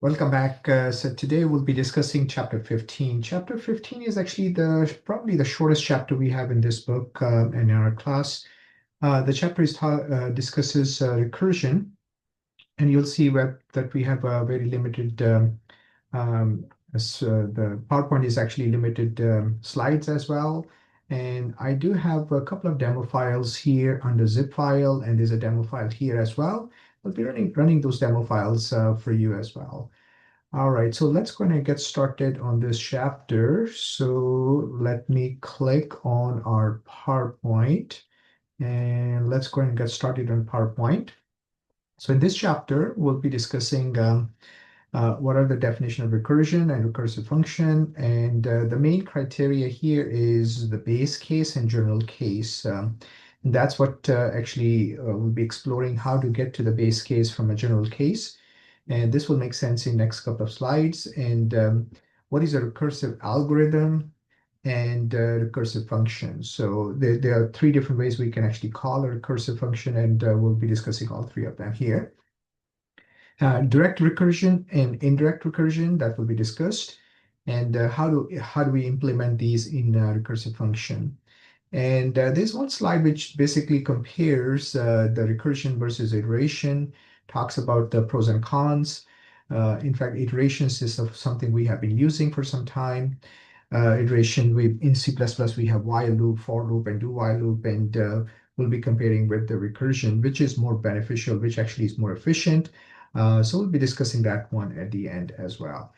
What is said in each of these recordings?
Welcome back. So today we'll be discussing chapter 15. Chapter 15 is actually the probably the shortest chapter we have in this book and in our class. The chapter discusses recursion, and you'll see that we have a very limited. The PowerPoint is actually limited slides as well, and I do have a couple of demo files here on the zip file, and there's a demo file here as well. I'll be running those demo files for you as well. All right, so let's go ahead and get started on this chapter. So let me click on our PowerPoint and let's go ahead and get started on PowerPoint. So in this chapter, we'll be discussing what are the definition of recursion and recursive function. And the main criteria here is the base case and general case. And that's what actually we'll be exploring how to get to the base case from a general case. And this will make sense in next couple of slides. And what is a recursive algorithm and recursive function? So there are three different ways we can actually call a recursive function, and we'll be discussing all three of them here. Direct recursion and indirect recursion, that will be discussed. And how do we implement these in a recursive function? And there's one slide which basically compares the recursion versus iteration, talks about the pros and cons. In fact, iterations is something we have been using for some time. Iteration in C++, we have while loop, for loop, and do while loop, and we'll be comparing with the recursion, which is more beneficial, which actually is more efficient. So we'll be discussing that one at the end as well.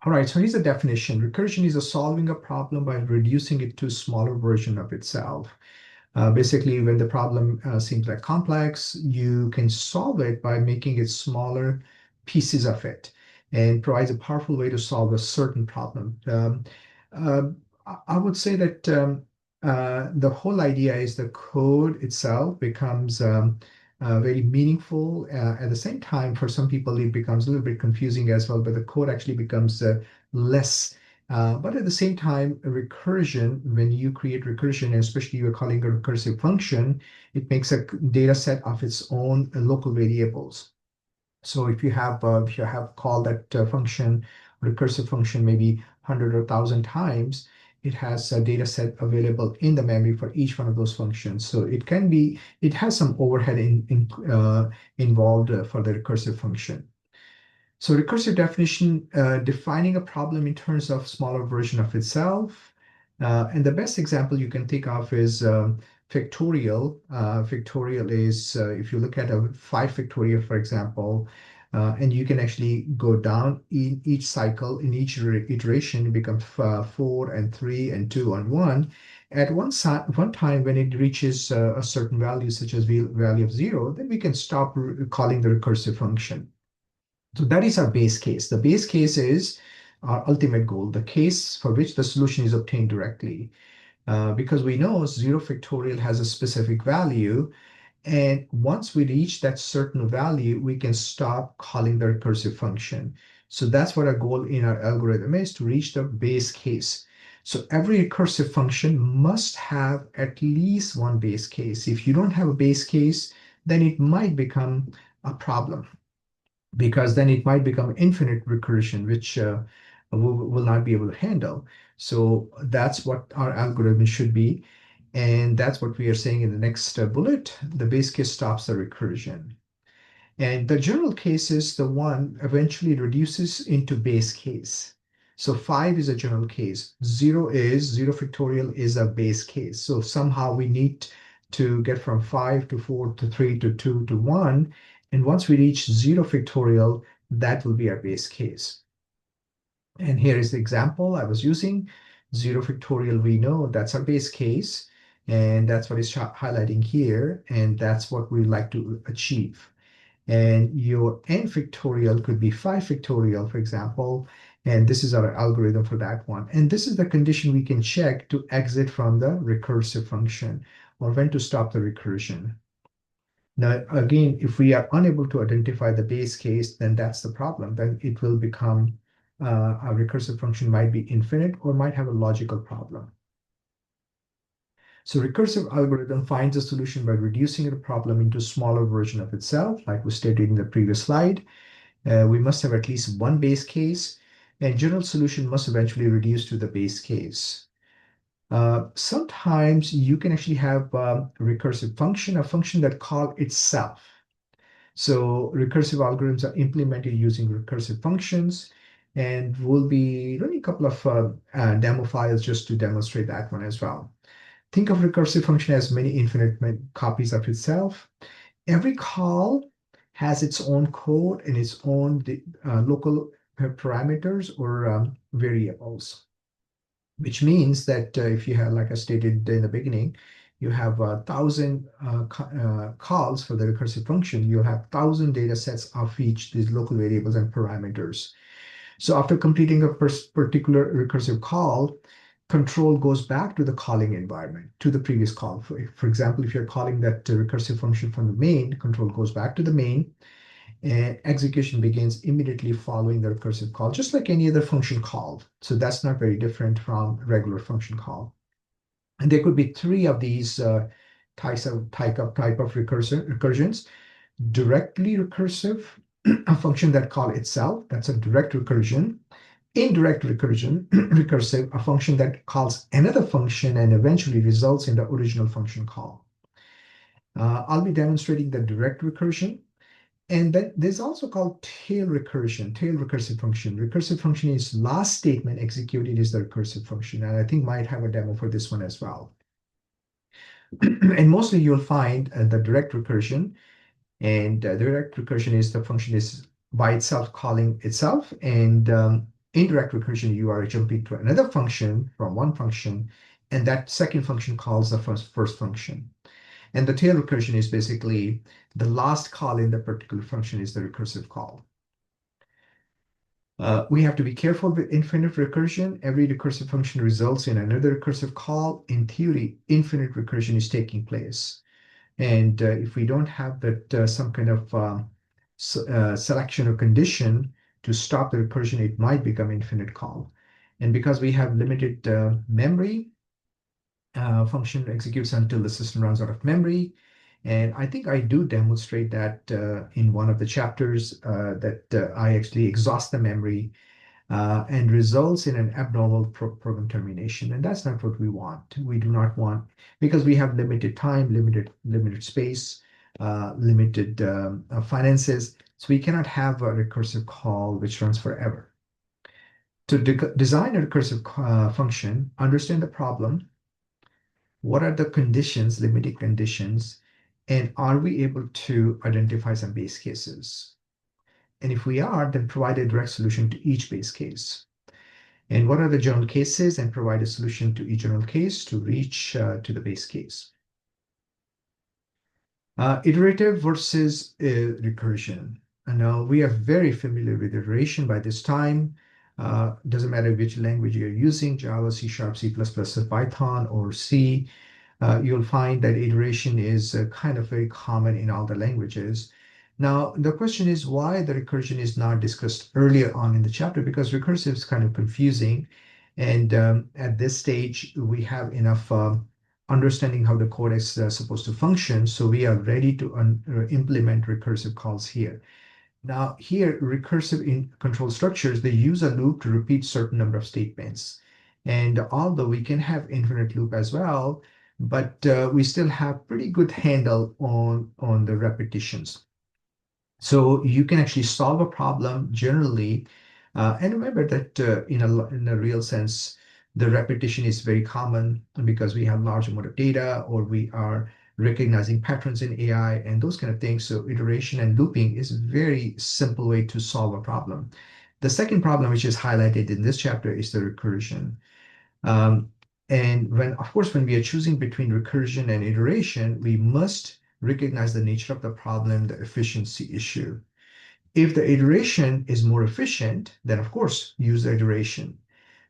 All right, so here's the definition. Recursion is a solving a problem by reducing it to a smaller version of itself. Basically, when the problem seems like complex, you can solve it by making it smaller pieces of it and provides a powerful way to solve a certain problem. Uh, I would say that the whole idea is the code itself becomes very meaningful. At the same time, for some people, it becomes a little bit confusing as well, but the code actually becomes less. But at the same time, recursion, when you create recursion, and especially you're calling a recursive function, it makes a data set of its own local variables. So if you have called that function, recursive function, maybe 100 or 1,000 times, it has a data set available in the memory for each one of those functions. So it has some overhead involved for the recursive function. So recursive definition, defining a problem in terms of smaller version of itself. And the best example you can think of is factorial. Factorial is, if you look at a 5 factorial, for example, and you can actually go down in each cycle, in each iteration, it becomes 4 and 3 and 2 and 1. At one time, when it reaches a certain value, such as value of 0, then we can stop calling the recursive function. So that is our base case. The base case is our ultimate goal, the case for which the solution is obtained directly. Because we know 0 factorial has a specific value, and once we reach that certain value, we can stop calling the recursive function. So that's what our goal in our algorithm is, to reach the base case. So every recursive function must have at least one base case. If you don't have a base case, then it might become a problem, because then it might become infinite recursion, which will not be able to handle. So that's what our algorithm should be. And that's what we are saying in the next bullet. The base case stops the recursion. And the general case is the one eventually reduces into base case. So 5 is a general case. 0 factorial is a base case. So somehow we need to get from 5 to 4 to 3 to 2 to 1. And once we reach 0 factorial, that will be our base case. And here is the example I was using. 0 factorial, we know that's our base case. And that's what is highlighting here. And that's what we like to achieve. And your n factorial could be 5 factorial, for example. And this is our algorithm for that one. And this is the condition we can check to exit from the recursive function, or when to stop the recursion. Now, again, if we are unable to identify the base case, then that's the problem. Then it will become a recursive function might be infinite or might have a logical problem. So recursive algorithm finds a solution by reducing the problem into a smaller version of itself, like we stated in the previous slide. We must have at least one base case, and general solution must eventually reduce to the base case. Sometimes you can actually have a recursive function, a function that call itself. So recursive algorithms are implemented using recursive functions, and we'll be running a couple of demo files just to demonstrate that one as well. Think of recursive function as many infinite copies of itself. Every call has its own code and its own local parameters or variables, which means that if you have, like I stated in the beginning, you have 1,000 calls for the recursive function, you'll have 1,000 data sets of each these local variables and parameters. So after completing a particular recursive call, control goes back to the calling environment, to the previous call. For example, if you're calling that recursive function from the main, control goes back to the main, and execution begins immediately following the recursive call, just like any other function call. So that's not very different from regular function call. And there could be three of these type of recursions. Directly recursive, a function that call itself, that's a direct recursion. Indirect recursion, recursive, a function that calls another function and eventually results in the original function call. I'll be demonstrating the direct recursion. And then there's also called tail recursion, tail recursive function. Recursive function is last statement executed is the recursive function. And I think might have a demo for this one as well. And mostly you'll find the direct recursion. And the direct recursion is the function is by itself calling itself. And indirect recursion, you are jumping to another function from one function. And that second function calls the first function. And the tail recursion is basically the last call in the particular function is the recursive call. We have to be careful with infinite recursion. Every recursive function results in another recursive call. In theory, infinite recursion is taking place. And if we don't have that some kind of selection or condition to stop the recursion, it might become infinite call. And because we have limited memory, function executes until the system runs out of memory. And I think I do demonstrate that in one of the chapters that I actually exhaust the memory and results in an abnormal program termination. And that's not what we want. We do not want, because we have limited time, limited space, limited finances. So we cannot have a recursive call which runs forever. To design a recursive function, understand the problem. What are the conditions, limiting conditions, and are we able to identify some base cases? And if we are, then provide a direct solution to each base case. And what are the general cases, and provide a solution to each general case to reach to the base case. Iterative versus recursion. And now we are very familiar with iteration by this time. Doesn't matter which language you're using, Java, C#, C++, Python, or C. You'll find that iteration is kind of very common in all the languages. Now, the question is why the recursion is not discussed earlier on in the chapter, because recursive is kind of confusing. And at this stage, we have enough understanding how the code is supposed to function. So we are ready to implement recursive calls here. Now, here, recursive in control structures, they use a loop to repeat certain number of statements. And although we can have infinite loop as well, but we still have pretty good handle on the repetitions. So you can actually solve a problem generally. And remember that in a real sense, the repetition is very common because we have large amount of data, or we are recognizing patterns in AI and those kind of things. So iteration and looping is a very simple way to solve a problem. The second problem, which is highlighted in this chapter, is the recursion. And of course, when we are choosing between recursion and iteration, we must recognize the nature of the problem, the efficiency issue. If the iteration is more efficient, then of course, use the iteration.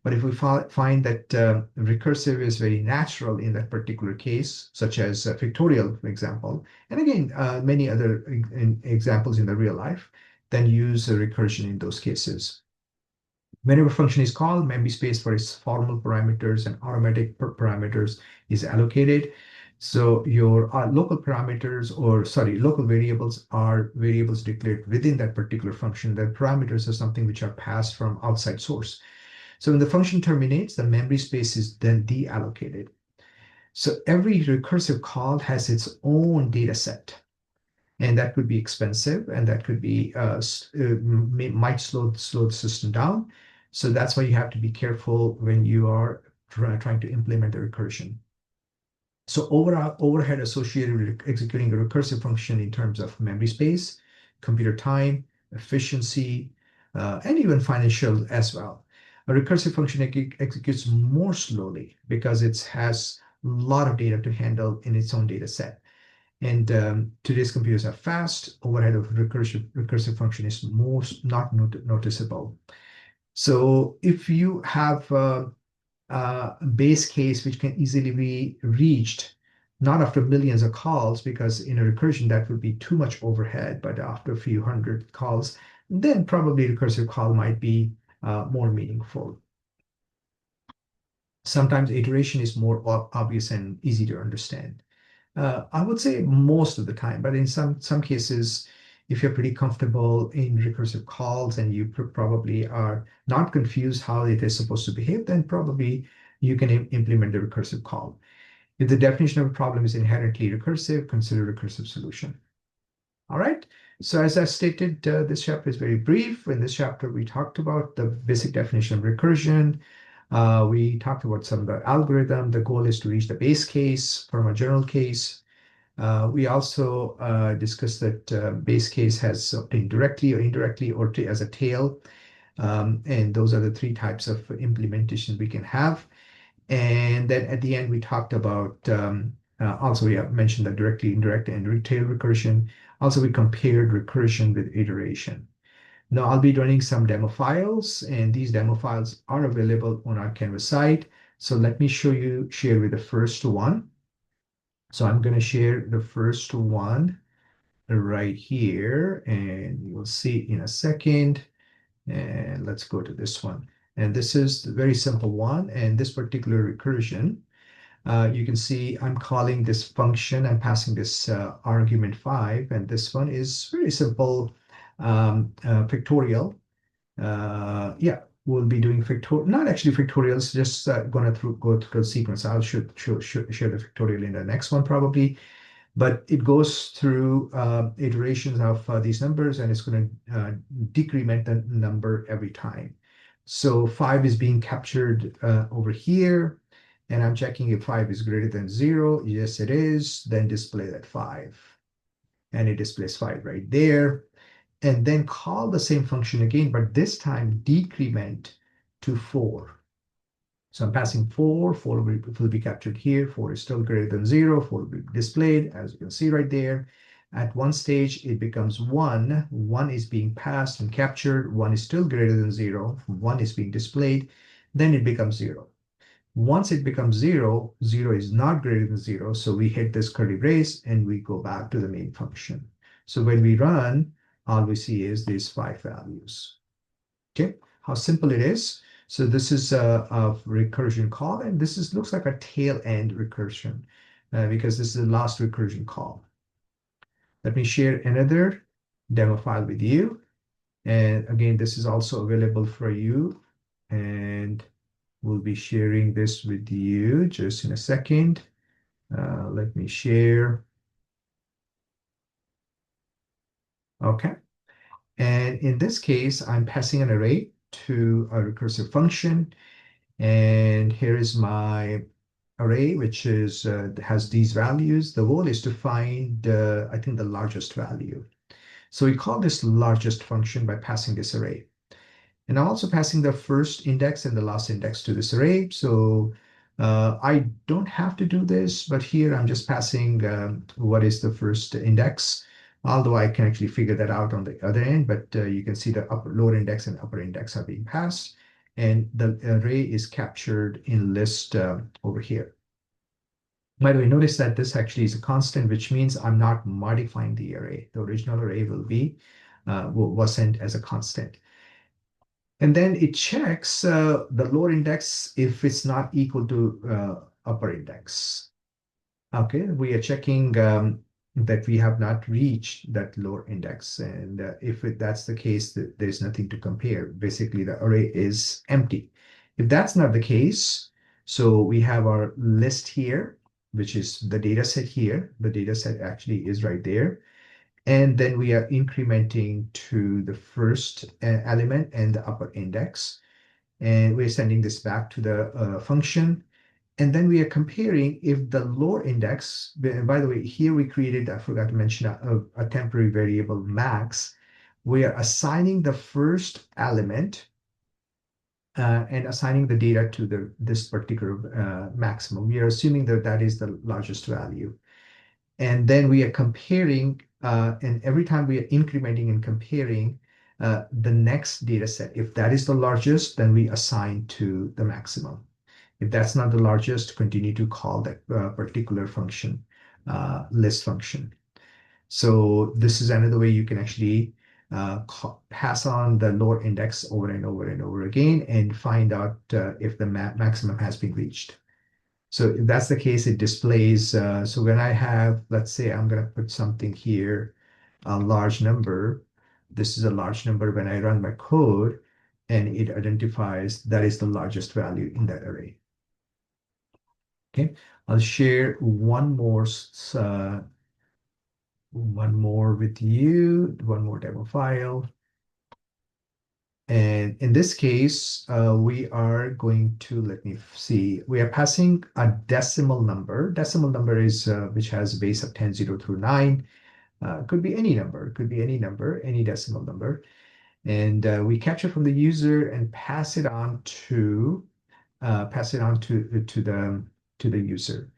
But if we find that recursive is very natural in that particular case, such as factorial, for example, and again, many other examples in the real life, then use recursion in those cases. Whenever function is called, memory space for its formal parameters and automatic parameters is allocated. So your local parameters, or sorry, local variables are variables declared within that particular function. The parameters are something which are passed from outside source. So when the function terminates, the memory space is then deallocated. So every recursive call has its own data set, and that could be expensive, and that could be might slow the system down. So that's why you have to be careful when you are trying to implement the recursion. So overall overhead associated with executing a recursive function in terms of memory space, computer time, efficiency, and even financial as well. A recursive function executes more slowly because it has a lot of data to handle in its own data set. And today's computers are fast. Overhead of recursive function is most not noticeable. So if you have base case which can easily be reached, not after millions of calls, because in a recursion that would be too much overhead, but after a few hundred calls, then probably recursive call might be more meaningful. Sometimes iteration is more obvious and easy to understand. I would say most of the time, but in some cases, if you're pretty comfortable in recursive calls and you probably are not confused how it is supposed to behave, then probably you can implement the recursive call. If the definition of a problem is inherently recursive, consider recursive solution. All right. So as I stated, this chapter is very brief. In this chapter, we talked about the basic definition of recursion. We talked about some of the algorithm. The goal is to reach the base case from a general case. We also discussed that base case has obtained directly or indirectly or as a tail. And those are the three types of implementation we can have. And then at the end, we talked about also we have mentioned that directly, indirect, and tail recursion. Also, we compared recursion with iteration. Now, I'll be running some demo files, and these demo files are available on our Canvas site. So let me share with the first one. So I'm going to share the first one right here, and you'll see in a second. And let's go to this one. And this is a very simple one. And this particular recursion, you can see I'm calling this function. I'm passing this argument 5. And this one is very simple factorial. Yeah, we'll be doing factorial, not actually factorials, just going to go through the sequence. I'll share the factorial in the next one probably. But it goes through iterations of these numbers, and it's going to decrement the number every time. So 5 is being captured over here, and I'm checking if 5 is greater than 0. Yes, it is. Then display that 5. And it displays 5 right there. And then call the same function again, but this time decrement to 4. So I'm passing 4, 4 will be captured here, 4 is still greater than 0, 4 will be displayed, as you can see right there. At one stage, it becomes 1, 1 is being passed and captured, 1 is still greater than 0, 1 is being displayed, then it becomes 0. Once it becomes 0, 0 is not greater than 0, so we hit this curly brace and we go back to the main function. So when we run, all we see is these 5 values. Okay, how simple it is. So this is a recursion call, and this looks like a tail end recursion because this is the last recursion call. Let me share another demo file with you. And again, this is also available for you. And we'll be sharing this with you just in a second. Let me share. Okay. And in this case, I'm passing an array to a recursive function. And here is my array, which has these values. The goal is to find, I think, the largest value. So we call this largest function by passing this array. And I'm also passing the first index and the last index to this array. So I don't have to do this, but here I'm just passing what is the first index, although I can actually figure that out on the other end, but you can see the lower index and upper index are being passed. And the array is captured in list over here. By the way, notice that this actually is a constant, which means I'm not modifying the array. The original array was sent as a constant. And then it checks the lower index if it's not equal to upper index. Okay, we are checking that we have not reached that lower index. And that's the case, that there's nothing to compare. Basically, the array is empty. If that's not the case, so we have our list here, which is the data set here. The data set actually is right there. And then we are incrementing to the first element and the upper index. And we're sending this back to the function. And then we are comparing if the lower index, by the way, here we created, I forgot to mention, a temporary variable max. We are assigning the first element and assigning the data to this particular maximum. We are assuming that that is the largest value. And then we are comparing, and every time we are incrementing and comparing the next data set, if that is the largest, then we assign to the maximum. If that's not the largest, continue to call that particular function, list function. So this is another way you can actually pass on the lower index over and over and over again and find out if the maximum has been reached. So if that's the case, it displays. So when I have, let's say I'm going to put something here, a large number. This is a large number. When I run my code, and it identifies that is the largest value in that array. Okay, I'll share one more with you, one more demo file. And in this case, we are going to, let me see, we are passing a decimal number. Decimal number is which has a base of 10, 0 through 9. Could be any number, could be any number, any decimal number. And we capture from the user and pass it on to the user.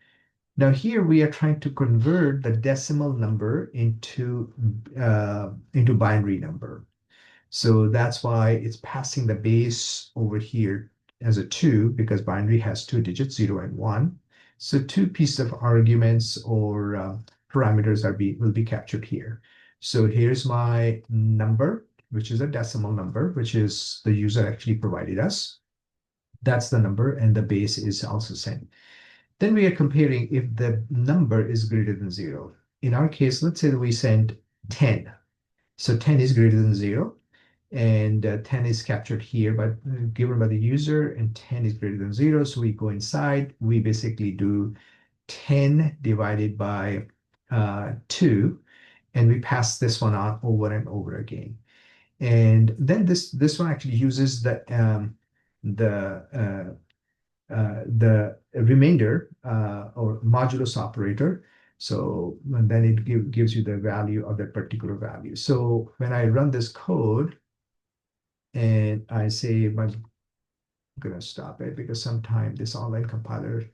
Now here we are trying to convert the decimal number into binary number. So that's why it's passing the base over here as a 2, because binary has 2 digits, 0 and 1. So 2 pieces of arguments or parameters will be captured here. So here's my number, which is a decimal number, which is the user actually provided us. That's the number, and the base is also sent. Then we are comparing if the number is greater than 0. In our case, let's say that we send 10. So 10 is greater than 0, and 10 is captured here, but given by the user, and 10 is greater than 0. So we go inside, we basically do 10 divided by 2, and we pass this one on over and over again. And then this one actually uses the remainder or modulus operator. So then it gives you the value of that particular value. So when I run this code and I say, I'm going to stop it because sometimes this online compiler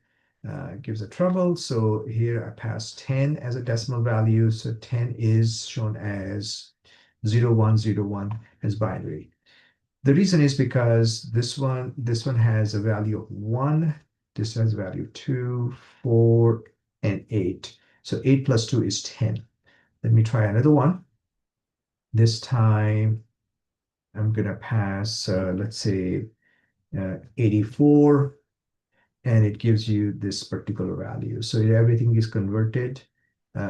gives a trouble. So here I pass 10 as a decimal value. So 10 is shown as 0101 as binary. The reason is because this one has a value of 1, this has a value of 2, 4, and 8. So 8 plus 2 is 10. Let me try another one. This time I'm going to pass, let's say, 84, and it gives you this particular value. So everything is converted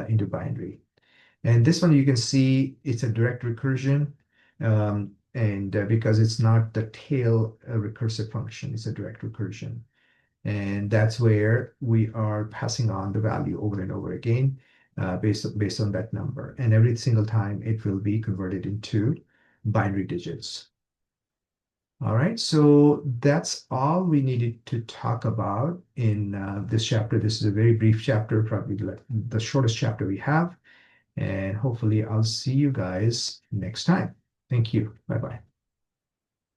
into binary. And this one you can see it's a direct recursion. And because it's not the tail recursive function, it's a direct recursion. And that's where we are passing on the value over and over again based on that number. And every single time it will be converted into binary digits. All right, so that's all we needed to talk about in this chapter. This is a very brief chapter, probably the shortest chapter we have. And hopefully I'll see you guys next time. Thank you. Bye-bye.